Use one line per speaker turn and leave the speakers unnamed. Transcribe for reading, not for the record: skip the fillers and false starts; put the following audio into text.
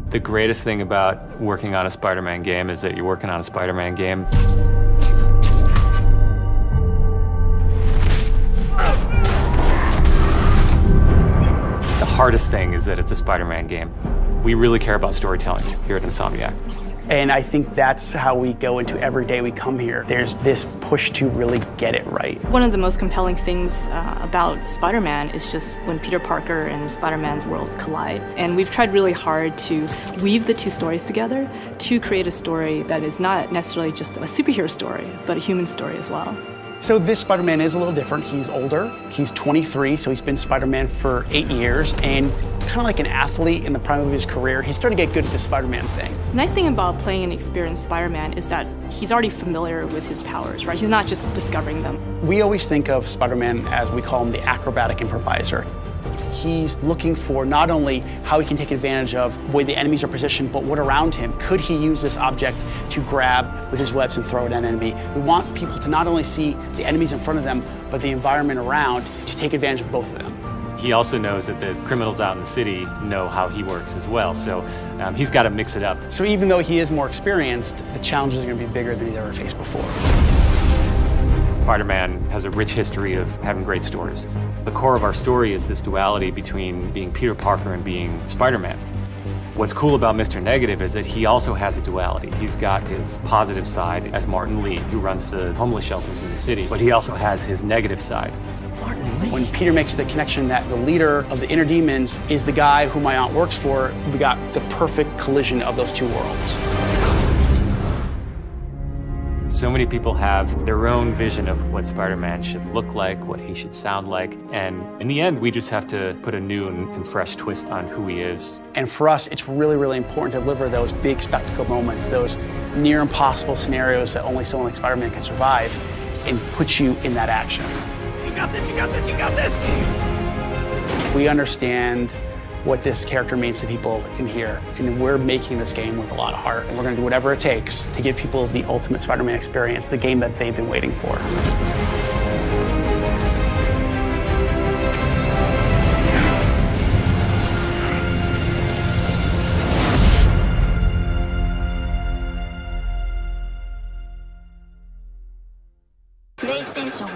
The greatest thing about working on a Spider-Man game is that you're working on a Spider-Man game. The hardest thing is that it's a Spider-Man game. We really care about storytelling here at Insomniac.
And I think that's how we go into every day we come here. There's this push to really get it right.
One of the most compelling things about Spider-Man is just when Peter Parker and Spider-Man's worlds collide. And we've tried really hard to weave the two stories together to create a story that is not necessarily just a superhero story, but a human story as well.
So this Spider-Man is a little different. He's older, he's 23, so he's been Spider-Man for 8 years, and kind of like an athlete in the prime of his career, he's starting to get good at the Spider-Man thing.
The nice thing about playing an experienced Spider-Man is that he's already familiar with his powers, right? He's not just discovering them.
We always think of Spider-Man as, we call him, the acrobatic improviser. He's looking for not only how he can take advantage of the way the enemies are positioned, but what around him. Could he use this object to grab with his webs and throw it at an enemy? We want people to not only see the enemies in front of them, but the environment around to take advantage of both of them.
He also knows that the criminals out in the city know how he works as well, so he's got to mix it up.
So even though he is more experienced, the challenges are going to be bigger than he's ever faced before.
Spider-Man has a rich history of having great stories. The core of our story is this duality between being Peter Parker and being Spider-Man. What's cool about Mr. Negative is that he also has a duality. He's got his positive side as Martin Lee, who runs the homeless shelters in the city, but he also has his negative side.
When Peter makes the connection that the leader of the inner demons is the guy who my aunt works for, we got the perfect collision of those two worlds.
So many people have their own vision of what Spider-Man should look like, what he should sound like, and in the end, we just have to put a new and fresh twist on who he is.
And for us, it's really, really important to deliver those big spectacle moments, those near impossible scenarios that only someone like Spider-Man can survive, and put you in that action. You got this, you got this, you got this! We understand what this character means to people in here, and we're making this game with a lot of heart, and we're going to do whatever it takes to give people the ultimate Spider-Man experience, the game that they've been waiting for.
PlayStation